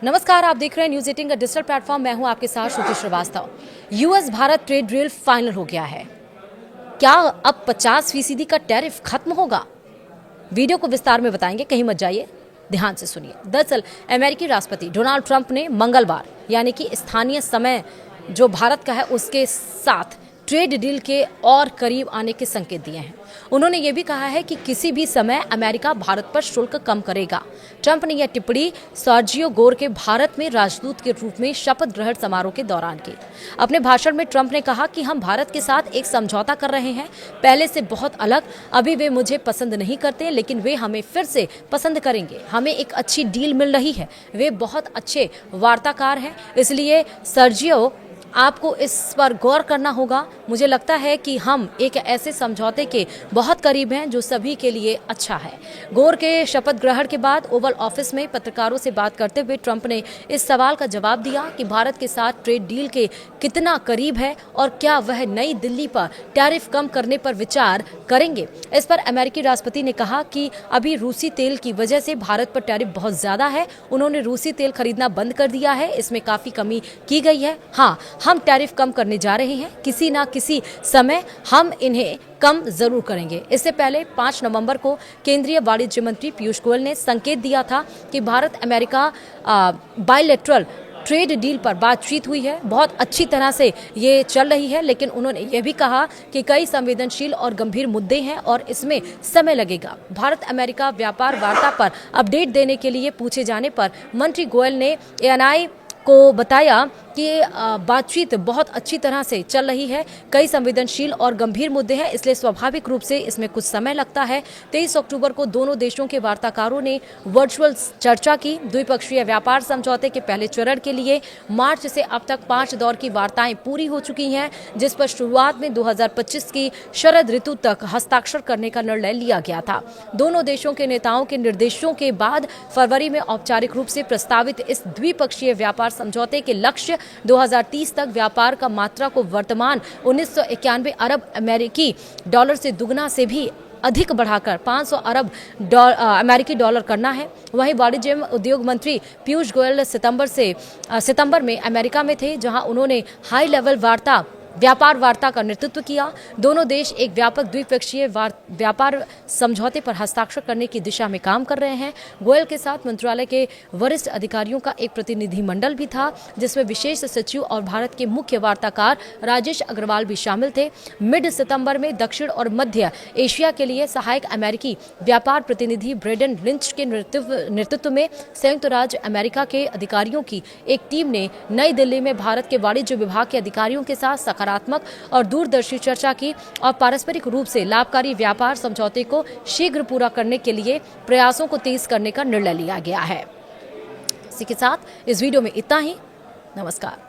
नमस्कार, आप देख रहे हैं न्यूज 18 का डिजिटल प्लेटफॉर्म। मैं हूं आपके साथ Shruti Srivastava. US Bharat trade deal final हो गया है। क्या अब 50% का टैरिफ खत्म होगा? वीडियो को विस्तार में बताएंगे, कहीं मत जाइए, ध्यान से सुनिए। दरअसल अमेरिकी राष्ट्रपति डोनाल्ड ट्रंप ने मंगलवार यानी कि स्थानीय समय जो भारत का है उसके साथ ट्रेड डील के और करीब आने के संकेत दिए हैं। उन्होंने ये भी कहा है कि किसी भी समय अमेरिका भारत पर शुल्क कम करेगा। ट्रंप ने यह टिप्पणी सर्जियो गोर के भारत में राजदूत के रूप में शपथ ग्रहण समारोह के दौरान की। अपने भाषण में ट्रंप ने कहा कि हम भारत के साथ एक समझौता कर रहे हैं, पहले से बहुत अलग। अभी वे मुझे पसंद नहीं करते, लेकिन वे हमें फिर से पसंद करेंगे। हमें एक अच्छी डील मिल रही है। वे बहुत अच्छे वार्ताकार हैं, इसलिए सर्जियो आपको इस पर गौर करना होगा। मुझे लगता है कि हम एक ऐसे समझौते के बहुत करीब हैं जो सभी के लिए अच्छा है। गोर के शपथ ग्रहण के बाद ओवल ऑफिस में पत्रकारों से बात करते हुए ट्रंप ने इस सवाल का जवाब दिया कि भारत के साथ ट्रेड डील के कितना करीब है और क्या वह नई दिल्ली पर टैरिफ कम करने पर विचार करेंगे। इस पर अमेरिकी राष्ट्रपति ने कहा कि अभी रूसी तेल की वजह से भारत पर टैरिफ बहुत ज्यादा है। उन्होंने रूसी तेल खरीदना बंद कर दिया है, इसमें काफी कमी की गई है। हाँ, हम टैरिफ कम करने जा रहे हैं, किसी ना किसी समय हम इन्हें कम जरूर करेंगे। इससे पहले 5 नवंबर को केंद्रीय वाणिज्य मंत्री पीयूष गोयल ने संकेत दिया था कि Bharat America bilateral trade deal पर बातचीत हुई है, बहुत अच्छी तरह से ये चल रही है, लेकिन उन्होंने ये भी कहा कि कई संवेदनशील और गंभीर मुद्दे हैं और इसमें समय लगेगा। भारत अमेरिका व्यापार वार्ता पर अपडेट देने के लिए पूछे जाने पर मंत्री गोयल ने एएनआई को बताया कि बातचीत बहुत अच्छी तरह से चल रही है। कई संवेदनशील और गंभीर मुद्दे हैं, इसलिए स्वाभाविक रूप से इसमें कुछ समय लगता है। 23 अक्टूबर को दोनों देशों के वार्ताकारों ने वर्चुअल चर्चा की। द्विपक्षीय व्यापार समझौते के पहले चरण के लिए मार्च से अब तक 5 दौर की वार्ताएं पूरी हो चुकी हैं, जिस पर शुरुआत में 2025 की शरद ऋतु तक हस्ताक्षर करने का निर्णय लिया गया था। दोनों देशों के नेताओं के निर्देशों के बाद फरवरी में औपचारिक रूप से प्रस्तावित इस द्विपक्षीय व्यापार समझौते के लक्ष्य 2030 तक व्यापार का मात्रा को वर्तमान 1991 अरब अमेरिकी डॉलर से दुगना से भी अधिक बढ़ाकर 500 अरब अमेरिकी डॉलर करना है। वहीं वाणिज्य उद्योग मंत्री पीयूष गोयल सितंबर में अमेरिका में थे, जहां उन्होंने हाई लेवल व्यापार वार्ता का नेतृत्व किया। दोनों देश एक व्यापक द्विपक्षीय व्यापार समझौते पर हस्ताक्षर करने की दिशा में काम कर रहे हैं। गोयल के साथ मंत्रालय के वरिष्ठ अधिकारियों का एक प्रतिनिधिमंडल भी था, जिसमें विशेष सचिव और भारत के मुख्य वार्ताकार राजेश अग्रवाल भी शामिल थे। मिड सितंबर में दक्षिण और मध्य एशिया के लिए सहायक अमेरिकी व्यापार प्रतिनिधि ब्रेडन लिंच के नेतृत्व में संयुक्त राज्य अमेरिका के अधिकारियों की एक टीम ने नई दिल्ली में भारत के वाणिज्य विभाग के अधिकारियों के साथ सकारात्मक और दूरदर्शी चर्चा की और पारस्परिक रूप से लाभकारी व्यापार समझौते को शीघ्र पूरा करने के लिए प्रयासों को तेज करने का निर्णय लिया गया है। इसी के साथ इस वीडियो में इतना ही। नमस्कार।